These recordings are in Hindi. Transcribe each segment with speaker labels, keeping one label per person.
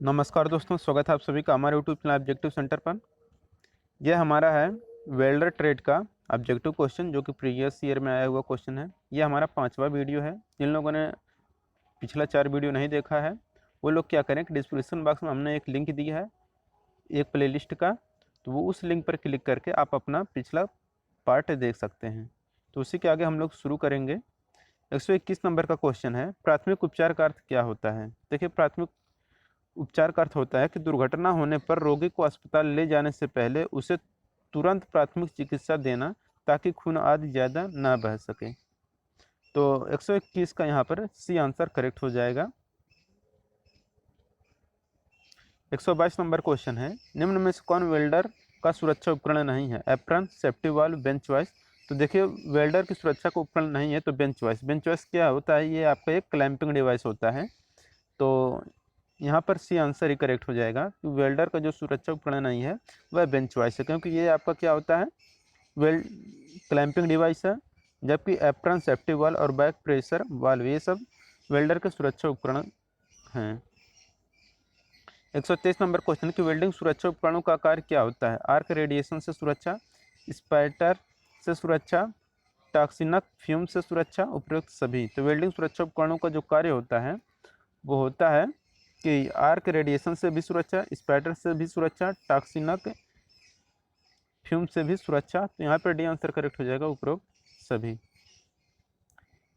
Speaker 1: नमस्कार दोस्तों, स्वागत है आप सभी का हमारे यूट्यूब चैनल ऑब्जेक्टिव सेंटर पर। यह हमारा है वेल्डर ट्रेड का ऑब्जेक्टिव क्वेश्चन, जो कि प्रीवियस ईयर में आया हुआ क्वेश्चन है। यह हमारा 5वां वीडियो है। जिन लोगों ने पिछला 4 वीडियो नहीं देखा है वो लोग क्या करें कि डिस्क्रिप्शन बॉक्स में हमने एक लिंक दिया है एक प्लेलिस्ट का, तो वो उस लिंक पर क्लिक करके आप अपना पिछला पार्ट देख सकते हैं। तो उसी के आगे हम लोग शुरू करेंगे। 121 नंबर का क्वेश्चन है, प्राथमिक उपचार का अर्थ क्या होता है। देखिए, प्राथमिक उपचार का अर्थ होता है कि दुर्घटना होने पर रोगी को अस्पताल ले जाने से पहले उसे तुरंत प्राथमिक चिकित्सा देना, ताकि खून आदि ज़्यादा ना बह सके। तो 121 का यहाँ पर सी आंसर करेक्ट हो जाएगा। 122 नंबर क्वेश्चन है, निम्न में से कौन वेल्डर का सुरक्षा उपकरण नहीं है। Apron, safety valve, bench vice. तो देखिए, वेल्डर की सुरक्षा का उपकरण नहीं है तो बेंच वाइस। बेंच वाइस क्या होता है, ये आपका एक क्लैंपिंग डिवाइस होता है। तो यहाँ पर सी आंसर ही करेक्ट हो जाएगा कि वेल्डर का जो सुरक्षा उपकरण नहीं है वह बेंच वाइस है, क्योंकि ये आपका क्या होता है, वेल्ड क्लैंपिंग डिवाइस है। जबकि एप्रन, सेफ्टी वाल्व और बैक प्रेशर वाल्व ये सब वेल्डर के सुरक्षा उपकरण हैं। 123 नंबर क्वेश्चन की वेल्डिंग सुरक्षा उपकरणों का कार्य क्या होता है। आर्क रेडिएशन से सुरक्षा, स्पैटर से सुरक्षा, टॉक्सिनक फ्यूम से सुरक्षा, उपयुक्त सभी। तो वेल्डिंग सुरक्षा उपकरणों का जो कार्य होता है वो होता है कि आर्क रेडिएशन से भी सुरक्षा, स्पैटर से भी सुरक्षा, टॉक्सिनक फ्यूम से भी सुरक्षा। तो यहाँ पर डी आंसर करेक्ट हो जाएगा, उपरोक्त सभी।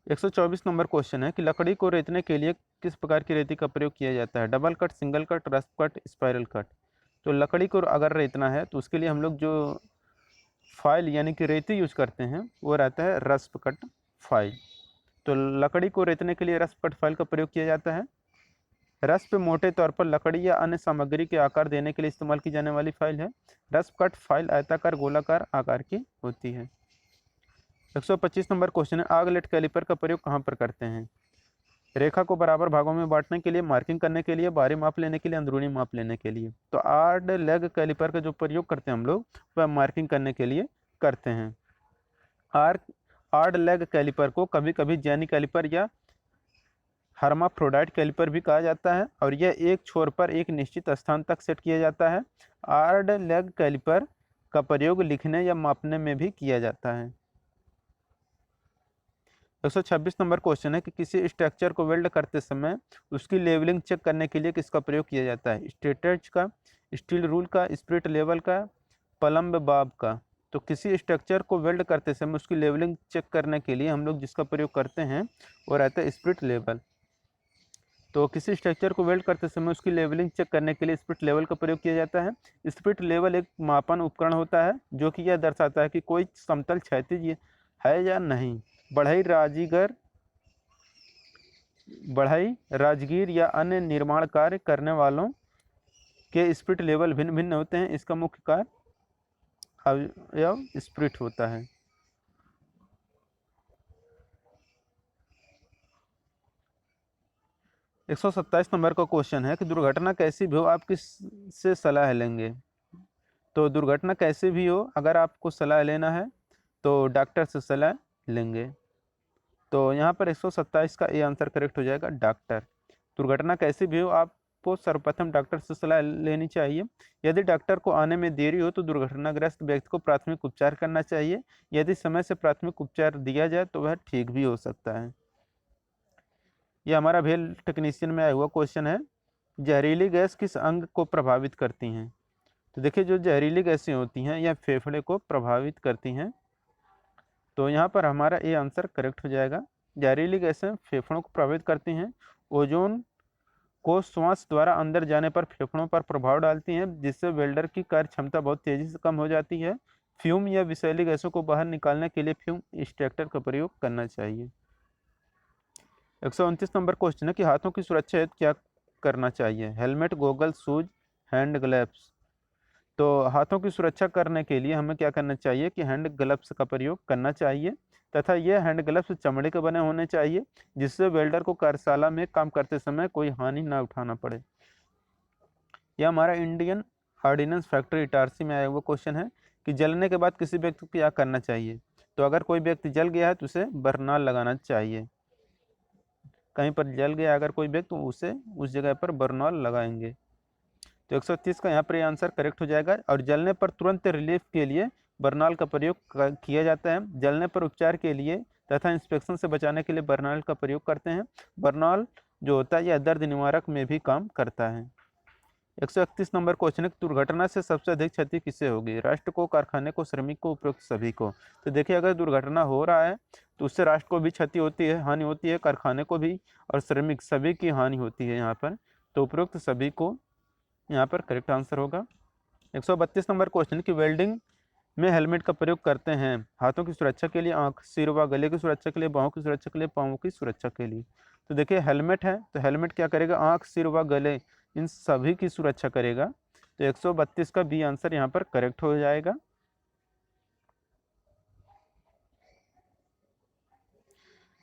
Speaker 1: 124 नंबर क्वेश्चन है कि लकड़ी को रेतने के लिए किस प्रकार की रेती का प्रयोग किया जाता है। Double cut, single cut, rasp cut, spiral cut. तो लकड़ी को अगर रेतना है तो उसके लिए हम लोग जो फाइल यानी कि रेती यूज करते हैं वो रहता है रस्प कट फाइल। तो लकड़ी को रेतने के लिए रस्प कट फाइल का प्रयोग किया जाता है। रस्प मोटे तौर पर लकड़ी या अन्य सामग्री के आकार देने के लिए इस्तेमाल की जाने वाली फाइल है। रस्प कट फाइल आयताकार, गोलाकार आकार की होती है। 125 नंबर क्वेश्चन है, आगलेट कैलिपर का प्रयोग कहाँ पर करते हैं। रेखा को बराबर भागों में बांटने के लिए, मार्किंग करने के लिए, बाहरी माप लेने के लिए, अंदरूनी माप लेने के लिए। तो आड लेग कैलिपर का जो प्रयोग करते हैं हम लोग वह मार्किंग करने के लिए करते हैं। आर्क आड लेग कैलिपर को कभी कभी जेनी कैलिपर या हर्माफ्रोडाइट कैलिपर भी कहा जाता है, और यह एक छोर पर एक निश्चित स्थान तक सेट किया जाता है। आर्ड लेग कैलिपर का प्रयोग लिखने या मापने में भी किया जाता है। 126 नंबर क्वेश्चन है कि किसी स्ट्रक्चर को वेल्ड करते समय उसकी लेवलिंग चेक करने के लिए किसका प्रयोग किया जाता है। स्ट्रेटज का, स्टील रूल का, स्पिरिट लेवल का, प्लम्ब बाब का। तो किसी स्ट्रक्चर को वेल्ड करते समय उसकी लेवलिंग चेक करने के लिए हम लोग जिसका प्रयोग करते हैं वो रहता है स्पिरिट लेवल। तो किसी स्ट्रक्चर को वेल्ड करते समय उसकी लेवलिंग चेक करने के लिए स्पिरिट लेवल का प्रयोग किया जाता है। स्पिरिट लेवल एक मापन उपकरण होता है जो कि यह दर्शाता है कि कोई समतल क्षैतिज है या नहीं। बढ़ई, राजगीर या अन्य निर्माण कार्य करने वालों के स्पिरिट लेवल भिन्न भिन्न होते हैं। इसका मुख्य कार्य अवयव स्पिरिट होता है। 127 नंबर का क्वेश्चन है कि दुर्घटना कैसी भी हो आप किस से सलाह लेंगे। तो दुर्घटना कैसी भी हो, अगर आपको सलाह लेना है तो डॉक्टर से सलाह लेंगे। तो यहाँ पर 127 का ए आंसर करेक्ट हो जाएगा, डॉक्टर। दुर्घटना कैसी भी हो आपको सर्वप्रथम डॉक्टर से सलाह लेनी चाहिए। यदि डॉक्टर को आने में देरी हो तो दुर्घटनाग्रस्त व्यक्ति को प्राथमिक उपचार करना चाहिए। यदि समय से प्राथमिक उपचार दिया जाए तो वह ठीक भी हो सकता है। यह हमारा भेल टेक्नीशियन में आया हुआ क्वेश्चन है, जहरीली गैस किस अंग को प्रभावित करती हैं। तो देखिए, जो जहरीली गैसें होती हैं यह फेफड़े को प्रभावित करती हैं। तो यहाँ पर हमारा ए आंसर करेक्ट हो जाएगा। जहरीली गैसें फेफड़ों को प्रभावित करती हैं। ओजोन को श्वास द्वारा अंदर जाने पर फेफड़ों पर प्रभाव डालती हैं, जिससे वेल्डर की कार्य क्षमता बहुत तेजी से कम हो जाती है। फ्यूम या विषैली गैसों को बाहर निकालने के लिए फ्यूम एक्सट्रैक्टर का प्रयोग करना चाहिए। 129 नंबर क्वेश्चन है कि हाथों की सुरक्षा हेतु क्या करना चाहिए। Helmet, goggle, shoes, hand gloves. तो हाथों की सुरक्षा करने के लिए हमें क्या करना चाहिए कि हैंड ग्लव्स का प्रयोग करना चाहिए, तथा यह हैंड ग्लव्स चमड़े के बने होने चाहिए, जिससे वेल्डर को कार्यशाला में काम करते समय कोई हानि ना उठाना पड़े। यह हमारा इंडियन ऑर्डिनेंस फैक्ट्री इटारसी में आया हुआ क्वेश्चन है कि जलने के बाद किसी व्यक्ति को क्या करना चाहिए। तो अगर कोई व्यक्ति जल गया है तो उसे बरनाल लगाना चाहिए। कहीं पर जल गया अगर कोई व्यक्ति तो उसे उस जगह पर बरनॉल लगाएंगे। तो 130 का यहाँ पर ये आंसर करेक्ट हो जाएगा। और जलने पर तुरंत रिलीफ के लिए बर्नॉल का प्रयोग किया जाता है। जलने पर उपचार के लिए तथा इंस्पेक्शन से बचाने के लिए बर्नॉल का प्रयोग करते हैं। बर्नॉल जो होता है यह दर्द निवारक में भी काम करता है। 131 नंबर क्वेश्चन है, दुर्घटना से सबसे अधिक क्षति किसे होगी? राष्ट्र को, कारखाने को, श्रमिक को, उपरोक्त सभी को। तो देखिए अगर दुर्घटना हो रहा है तो उससे राष्ट्र को भी क्षति होती है, हानि होती है, कारखाने को भी और श्रमिक सभी की हानि होती है यहाँ पर। तो उपरोक्त सभी को यहाँ पर करेक्ट आंसर होगा। 132 नंबर क्वेश्चन की वेल्डिंग में हेलमेट का प्रयोग करते हैं हाथों की सुरक्षा के लिए, आंख, सिर व गले की सुरक्षा के लिए, बाहों की सुरक्षा के लिए, पाँवों की सुरक्षा के लिए। तो देखिए हेलमेट है तो हेलमेट क्या करेगा? आंख, सिर व गले इन सभी की सुरक्षा करेगा। तो 132 का बी आंसर यहाँ पर करेक्ट हो जाएगा।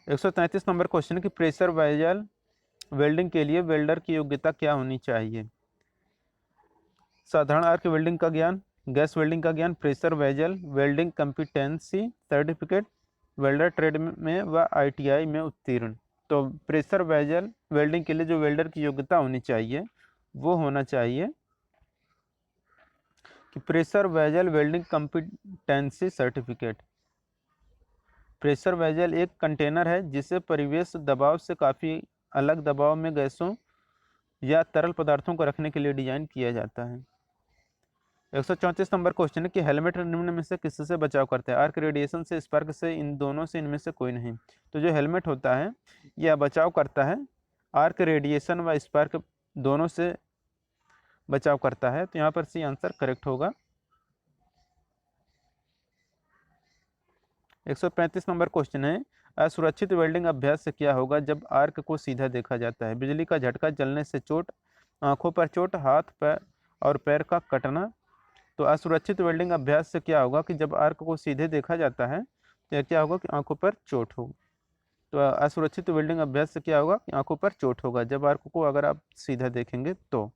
Speaker 1: 133 नंबर क्वेश्चन की प्रेशर वेसल वेल्डिंग के लिए वेल्डर की योग्यता क्या होनी चाहिए? साधारण आर्क वेल्डिंग का ज्ञान, गैस वेल्डिंग का ज्ञान, pressure vessel welding competency certificate, welder trade में व ITI में उत्तीर्ण। तो प्रेशर वेसल वेल्डिंग के लिए जो वेल्डर की योग्यता होनी चाहिए वो होना चाहिए कि pressure vessel welding competency certificate. Pressure vessel एक कंटेनर है जिसे परिवेश दबाव से काफ़ी अलग दबाव में गैसों या तरल पदार्थों को रखने के लिए डिजाइन किया जाता है। 134 नंबर क्वेश्चन है कि हेलमेट निम्न में से किससे बचाव करता है? आर्क, रेडिएशन से, स्पार्क से, इन दोनों से, इनमें से कोई नहीं। तो जो हेलमेट होता है यह बचाव करता है आर्क, रेडिएशन व स्पार्क दोनों से बचाव करता है। तो यहाँ पर सी आंसर करेक्ट होगा। 135 नंबर क्वेश्चन है, असुरक्षित वेल्डिंग अभ्यास से क्या होगा जब आर्क को सीधा देखा जाता है? बिजली का झटका, जलने से चोट, आंखों पर चोट, हाथ पैर और पैर का कटना। तो असुरक्षित वेल्डिंग अभ्यास से क्या होगा कि जब आर्क को सीधे देखा जाता है तो क्या होगा कि आंखों पर चोट होगी। तो असुरक्षित वेल्डिंग अभ्यास से क्या होगा कि आंखों पर चोट होगा जब आर्क को अगर आप सीधा देखेंगे तो।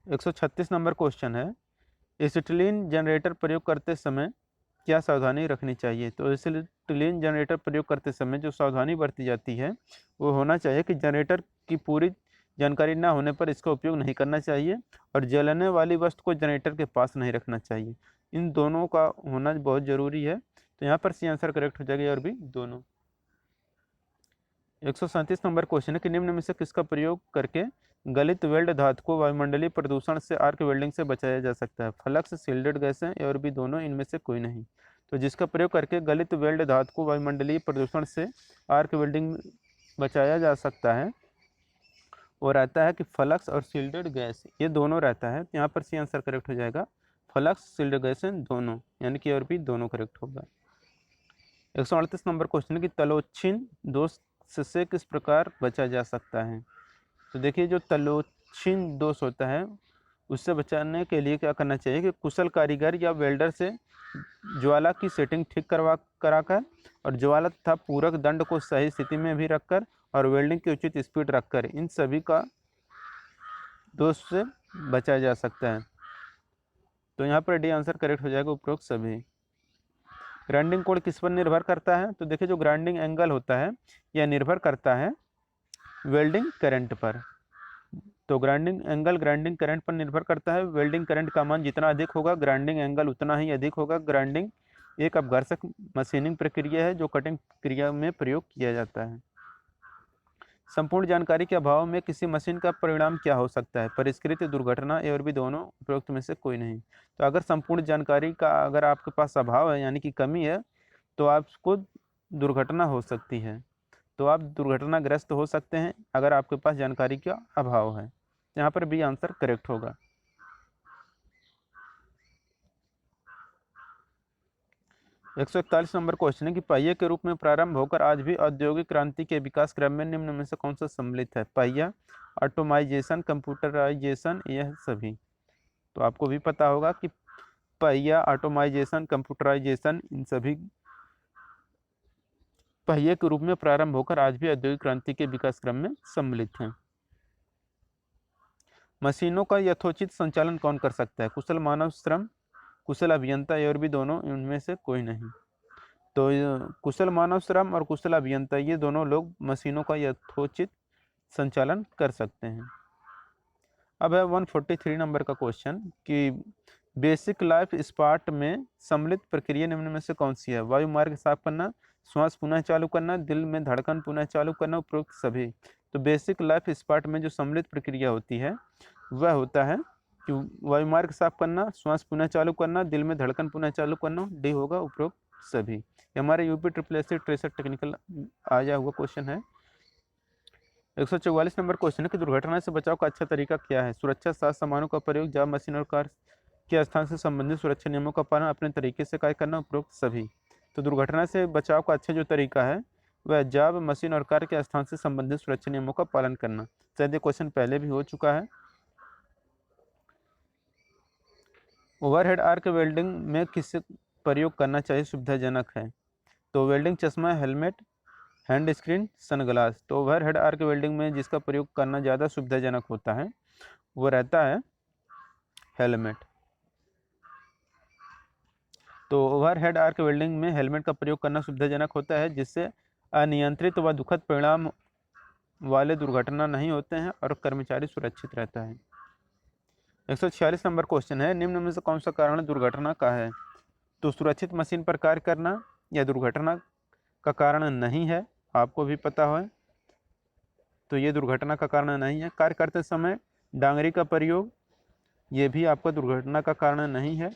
Speaker 1: 136 नंबर क्वेश्चन है, एसिटिलीन जनरेटर प्रयोग करते समय क्या सावधानी रखनी चाहिए? तो एसिटिलीन जनरेटर प्रयोग करते समय जो सावधानी बरती जाती है वो होना चाहिए कि जनरेटर की पूरी जानकारी ना होने पर इसका उपयोग नहीं करना चाहिए और जलने वाली वस्तु को जनरेटर के पास नहीं रखना चाहिए। इन दोनों का होना बहुत ज़रूरी है। तो यहाँ पर सी आंसर करेक्ट हो जाएगा और भी दोनों। 137 नंबर क्वेश्चन है कि निम्न में से किसका प्रयोग करके गलित वेल्ड धातु को वायुमंडलीय प्रदूषण से आर्क वेल्डिंग से बचाया जा सकता है? फ्लक्स, सील्डेड गैसें और भी दोनों, इनमें से कोई नहीं। तो जिसका प्रयोग करके गलित वेल्ड धातु को वायुमंडलीय प्रदूषण से आर्क वेल्डिंग बचाया जा सकता है वो रहता है कि फ्लक्स और सील्डेड गैस, ये दोनों रहता है। तो यहाँ पर सी आंसर करेक्ट हो जाएगा, फ्लक्स, सील्डेड गैसें दोनों, यानी कि और भी दोनों करेक्ट होगा। 138 नंबर क्वेश्चन है कि तलोच्छिन दोष से किस प्रकार बचा जा सकता है? तो देखिए जो तलोच्छिन दोष होता है उससे बचाने के लिए क्या करना चाहिए कि कुशल कारीगर या वेल्डर से ज्वाला की सेटिंग ठीक कराकर और ज्वाला तथा पूरक दंड को सही स्थिति में भी रखकर और वेल्डिंग की उचित स्पीड रखकर इन सभी का दोष से बचा जा सकता है। तो यहाँ पर डी आंसर करेक्ट हो जाएगा, उपरोक्त सभी। ग्राइंडिंग कोण किस पर निर्भर करता है? तो देखिए जो ग्राइंडिंग एंगल होता है यह निर्भर करता है वेल्डिंग करंट पर। तो ग्राइंडिंग एंगल ग्राइंडिंग करंट पर निर्भर करता है। वेल्डिंग करंट का मान जितना अधिक होगा ग्राइंडिंग एंगल उतना ही अधिक होगा। ग्राइंडिंग एक अपघर्षक मशीनिंग प्रक्रिया है जो कटिंग क्रिया में प्रयोग किया जाता है। संपूर्ण जानकारी के अभाव में किसी मशीन का परिणाम क्या हो सकता है? परिष्कृत, दुर्घटना और भी दोनों, उपरोक्त में से कोई नहीं। तो अगर संपूर्ण जानकारी का अगर आपके पास अभाव है यानी कि कमी है तो आपको दुर्घटना हो सकती है। तो आप दुर्घटनाग्रस्त हो सकते हैं अगर आपके पास जानकारी का अभाव है। यहाँ पर बी आंसर करेक्ट होगा। 141 नंबर क्वेश्चन है कि पहिए के रूप में प्रारंभ होकर आज भी औद्योगिक क्रांति के विकास क्रम में निम्न में से कौन सा सम्मिलित है? पहिया, ऑटोमाइजेशन, कंप्यूटराइजेशन, यह सभी। तो आपको भी पता होगा कि पहिया, ऑटोमाइजेशन, कंप्यूटराइजेशन इन सभी पहिए के रूप में प्रारंभ होकर आज भी औद्योगिक क्रांति के विकास क्रम में सम्मिलित हैं। मशीनों का यथोचित संचालन कौन कर सकता है? कुशल मानव श्रम, कुशल अभियंता और भी दोनों, इनमें से कोई नहीं। तो कुशल मानव श्रम और कुशल अभियंता ये दोनों लोग मशीनों का यथोचित संचालन कर सकते हैं। अब है 143 नंबर का क्वेश्चन कि बेसिक लाइफ स्पार्ट में सम्मिलित प्रक्रिया निम्न में से कौन सी है? वायु मार्ग साफ करना, श्वास पुनः चालू करना, दिल में धड़कन पुनः चालू करना, उपरोक्त सभी। तो बेसिक लाइफ स्पार्ट में जो सम्मिलित प्रक्रिया होती है वह होता है कि वायु मार्ग साफ करना, श्वास पुनः चालू करना, दिल में धड़कन पुनः चालू करना, डी होगा उपरोक्त सभी। ये हमारे यूपी SSSC ट्रेसर टेक्निकल आया हुआ क्वेश्चन है। 144 नंबर क्वेश्चन है कि दुर्घटना से बचाव का अच्छा तरीका क्या है? सुरक्षा साथ सामानों का प्रयोग, जाम मशीन और कार के स्थान से संबंधित सुरक्षा नियमों का पालन, अपने तरीके से कार्य करना, उपरोक्त सभी। तो दुर्घटना से बचाव का अच्छा जो तरीका है वह जाम मशीन और कार के स्थान से संबंधित सुरक्षा नियमों का पालन करना। शायद ये क्वेश्चन पहले भी हो चुका है। ओवरहेड आर्क वेल्डिंग में किस प्रयोग करना चाहिए सुविधाजनक है? तो वेल्डिंग चश्मा, हेलमेट, हैंड स्क्रीन, सनग्लास। तो ओवरहेड आर्क वेल्डिंग में जिसका प्रयोग करना ज़्यादा सुविधाजनक होता है वो रहता है हेलमेट। तो ओवरहेड आर्क वेल्डिंग में हेलमेट का प्रयोग करना सुविधाजनक होता है, जिससे अनियंत्रित व दुखद परिणाम वाले दुर्घटना नहीं होते हैं और कर्मचारी सुरक्षित रहता है। 146 नंबर क्वेश्चन है, निम्न में से कौन सा कारण दुर्घटना का है? तो सुरक्षित मशीन पर कार्य करना या दुर्घटना का कारण नहीं है, आपको भी पता हो, तो ये दुर्घटना का कारण नहीं है। कार्य करते समय डांगरी का प्रयोग, ये भी आपका दुर्घटना का कारण नहीं है।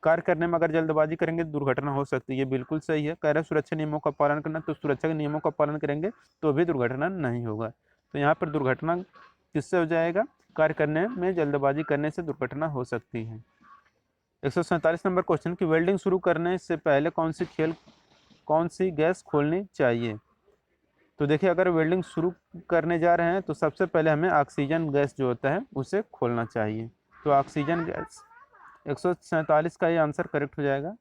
Speaker 1: कार्य करने में अगर जल्दबाजी करेंगे तो दुर्घटना हो सकती है, ये बिल्कुल सही है। कह रहे सुरक्षा नियमों का पालन करना, तो सुरक्षा के नियमों का पालन करेंगे तो भी दुर्घटना नहीं होगा। तो यहाँ पर दुर्घटना किससे हो जाएगा? कार्य करने में जल्दबाजी करने से दुर्घटना हो सकती है। 147 नंबर क्वेश्चन की वेल्डिंग शुरू करने से पहले कौन सी गैस खोलनी चाहिए? तो देखिए, अगर वेल्डिंग शुरू करने जा रहे हैं तो सबसे पहले हमें ऑक्सीजन गैस जो होता है उसे खोलना चाहिए। तो ऑक्सीजन गैस 147 का ये आंसर करेक्ट हो जाएगा।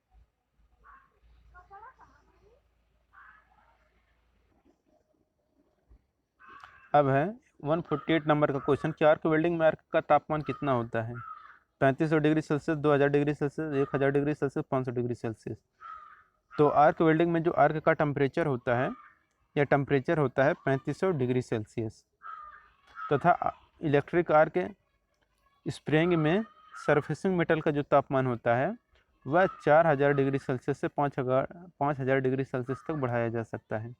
Speaker 1: अब है 148 नंबर का क्वेश्चन कि आर्क वेल्डिंग में आर्क का तापमान कितना होता है? 3500 degree Celsius, 2000 degree Celsius, 1000 degree Celsius, 500 degree Celsius. तो आर्क वेल्डिंग में जो आर्क का टेम्परेचर होता है या टेम्परेचर होता है 3500 डिग्री सेल्सियस, तथा इलेक्ट्रिक आर्क स्प्रिंग में सरफेसिंग मेटल का जो तापमान होता है वह 4000 डिग्री सेल्सियस से 5000 डिग्री सेल्सियस तक बढ़ाया जा सकता है।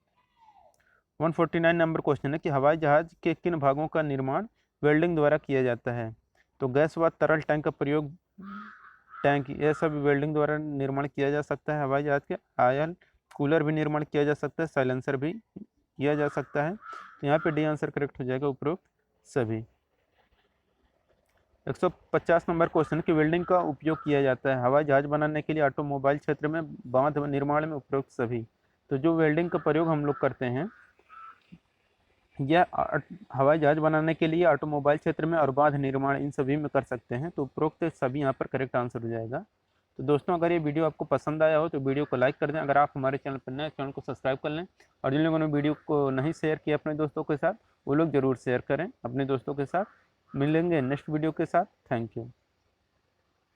Speaker 1: 149 नंबर क्वेश्चन है कि हवाई जहाज के किन भागों का निर्माण वेल्डिंग द्वारा किया जाता है? तो गैस व तरल टैंक का प्रयोग, टैंक, यह सब वेल्डिंग द्वारा निर्माण किया जा सकता है। हवाई जहाज के आयल कूलर भी निर्माण किया जा सकता है, साइलेंसर भी किया जा सकता है। तो यहाँ पे डी आंसर करेक्ट हो जाएगा, उपरोक्त सभी। 150 नंबर क्वेश्चन की वेल्डिंग का उपयोग किया जाता है हवाई जहाज बनाने के लिए, ऑटोमोबाइल क्षेत्र में, बांध निर्माण में, उपरोक्त सभी। तो जो वेल्डिंग का प्रयोग हम लोग करते हैं यह हवाई जहाज बनाने के लिए, ऑटोमोबाइल क्षेत्र में और बांध निर्माण, इन सभी में कर सकते हैं। तो उपरोक्त सभी यहाँ पर करेक्ट आंसर हो जाएगा। तो दोस्तों, अगर ये वीडियो आपको पसंद आया हो तो वीडियो को लाइक कर दें। अगर आप हमारे चैनल पर नए, चैनल को सब्सक्राइब कर लें। और जिन लोगों ने वीडियो को नहीं शेयर किया अपने दोस्तों के साथ, वो लोग ज़रूर शेयर करें अपने दोस्तों के साथ। मिलेंगे नेक्स्ट वीडियो के साथ। Thank you.